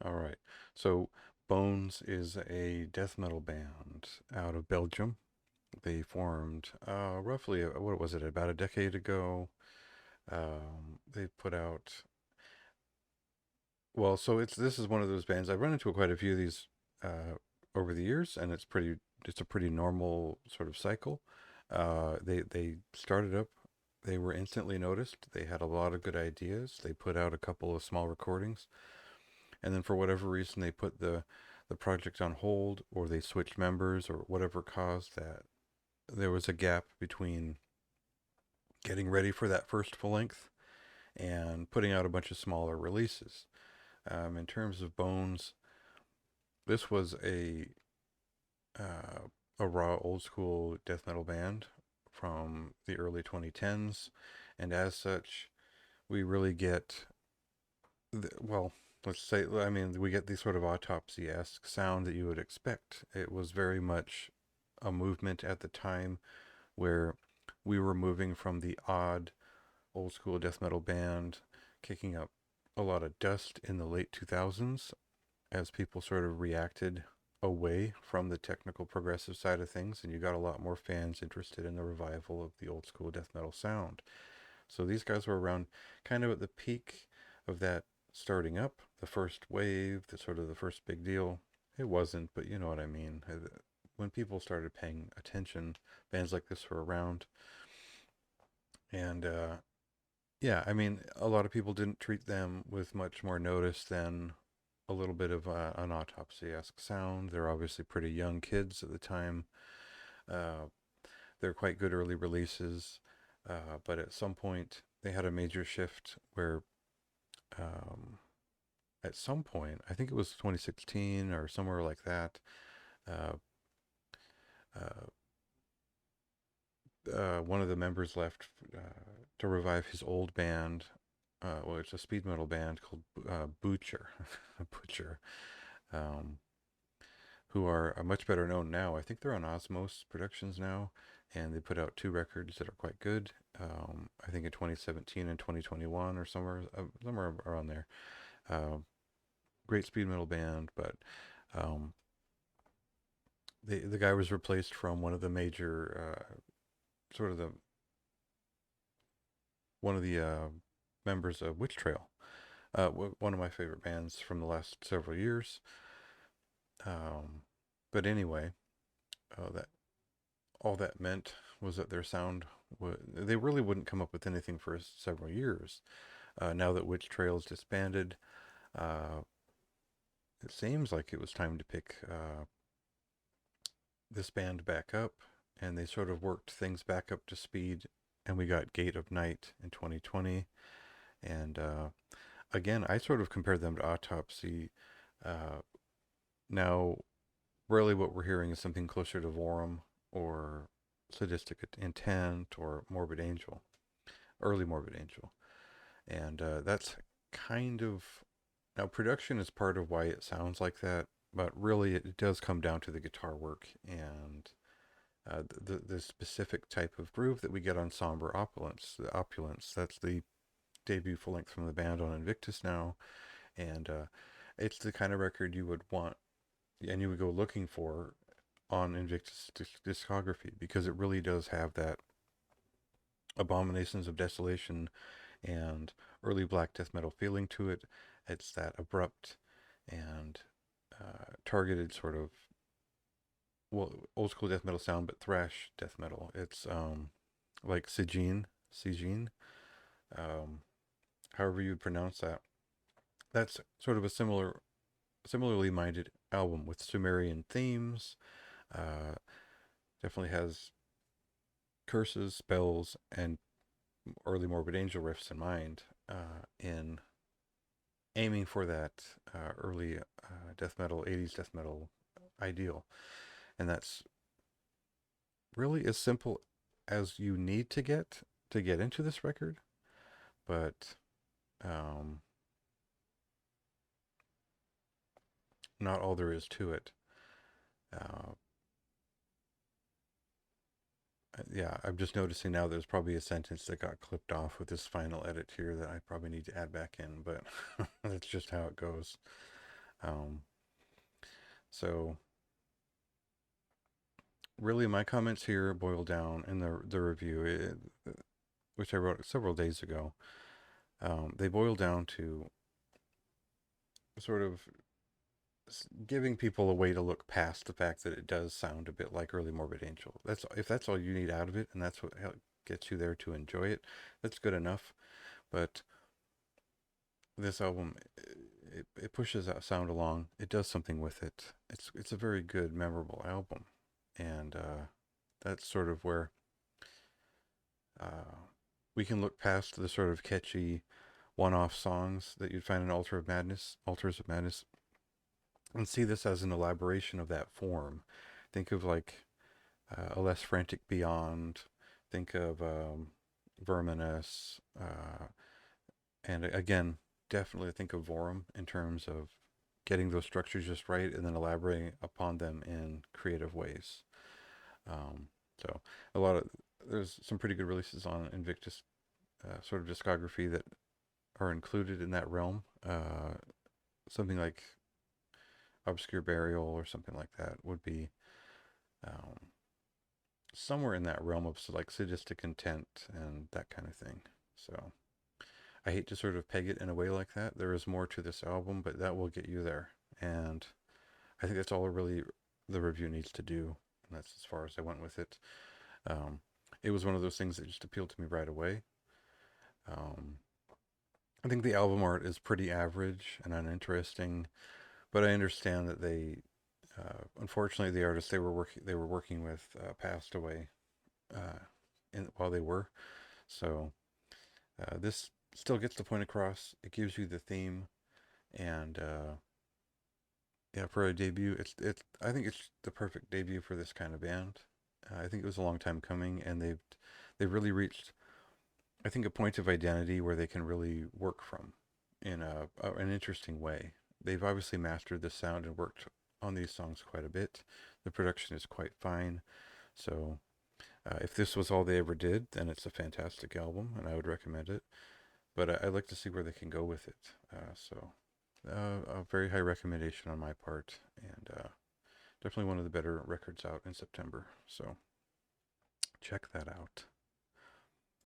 All right. So Bones is a death metal band out of Belgium. They formed roughly, what was it, about a decade ago. They put out, well, so this is one of those bands. I've run into quite a few of these over the years, and it's a pretty normal sort of cycle. They started up, they were instantly noticed. They had a lot of good ideas. They put out a couple of small recordings, and then for whatever reason they put the project on hold, or they switched members, or whatever caused that. There was a gap between getting ready for that first full length and putting out a bunch of smaller releases. In terms of Bones, this was uh, a raw old school death metal band from the early 2010s, and as such, we really get well, let's say, I mean, we get the sort of autopsy-esque sound that you would expect. It was very much a movement at the time where we were moving from the odd old school death metal band kicking up a lot of dust in the late 2000s as people sort of reacted away from the technical progressive side of things, and you got a lot more fans interested in the revival of the old school death metal sound. So these guys were around kind of at the peak of that starting up, the first wave, the sort of the first big deal. It wasn't, but you know what I mean. When people started paying attention, bands like this were around. And yeah, I mean, a lot of people didn't treat them with much more notice than a little bit of an autopsy-esque sound. They're obviously pretty young kids at the time. Uh, they're quite good early releases, but at some point they had a major shift where, um, at some point, I think it was 2016 or somewhere like that, uh, uh, one of the members left to revive his old band. Well, it's a speed metal band called Butcher, Butcher, um, who are much better known now. I think they're on Osmos Productions now, and they put out two records that are quite good. I think in 2017 and 2021 or somewhere around there. Uh, Great speed metal band, but um, the guy was replaced from one of the major sort of the one of the members of Witch Trail, one of my favorite bands from the last several years. Um, but anyway, that all that meant was that their sound they really wouldn't come up with anything for several years. Now that Witch Trail is disbanded, uh, it seems like it was time to pick this band back up, and they sort of worked things back up to speed. And we got Gate of Night in 2020, and again, I sort of compared them to Autopsy. Uh, Now, really, what we're hearing is something closer to Vorum or Sadistic Intent or Morbid Angel, early Morbid Angel. And that's kind of, now production is part of why it sounds like that, but really it does come down to the guitar work and the specific type of groove that we get on Sombre Opulence. The Opulence, that's the debut full length from the band on Invictus now. And it's the kind of record you would want and you would go looking for on Invictus discography, because it really does have that Abominations of Desolation and early black death metal feeling to it. It's that abrupt and targeted sort of, well, old school death metal sound, but thrash death metal. It's like Sigyn, um, however you would pronounce that. That's sort of a similarly minded album with Sumerian themes. Uh, Definitely has curses, spells, and early Morbid Angel riffs in mind, in aiming for that early death metal, 80s death metal ideal. And that's really as simple as you need to get into this record, but um, not all there is to it. Uh, yeah, I'm just noticing now there's probably a sentence that got clipped off with this final edit here that I probably need to add back in, but that's just how it goes. Um, so really, my comments here boil down in the review, which I wrote several days ago. They boil down to sort of giving people a way to look past the fact that it does sound a bit like early Morbid Angel. That's if that's all you need out of it, and that's what gets you there to enjoy it. That's good enough. But this album, it pushes that sound along. It does something with it. It's a very good, memorable album, and that's sort of where uh, we can look past the sort of catchy one-off songs that you'd find in Altars of Madness, and see this as an elaboration of that form. Think of like a less frantic Beyond. Think of Verminous, and again, definitely think of Vorum in terms of getting those structures just right and then elaborating upon them in creative ways. Um, so a lot of there's some pretty good releases on Invictus sort of discography that are included in that realm. Something like Obscure Burial or something like that would be um, somewhere in that realm of like sadistic intent and that kind of thing. So I hate to sort of peg it in a way like that. There is more to this album, but that will get you there. And I think that's all really the review needs to do. And that's as far as I went with it. Um, it was one of those things that just appealed to me right away. Um, I think the album art is pretty average and uninteresting, but I understand that unfortunately, the artist they were working with passed away while they were. So this still gets the point across. It gives you the theme, and yeah, for a debut, I think it's the perfect debut for this kind of band. I think it was a long time coming, and they've really reached, I think, a point of identity where they can really work from in an interesting way. They've obviously mastered the sound and worked on these songs quite a bit. The production is quite fine. So if this was all they ever did, then it's a fantastic album, and I would recommend it. But I'd like to see where they can go with it. A very high recommendation on my part, and definitely one of the better records out in September. So check that out.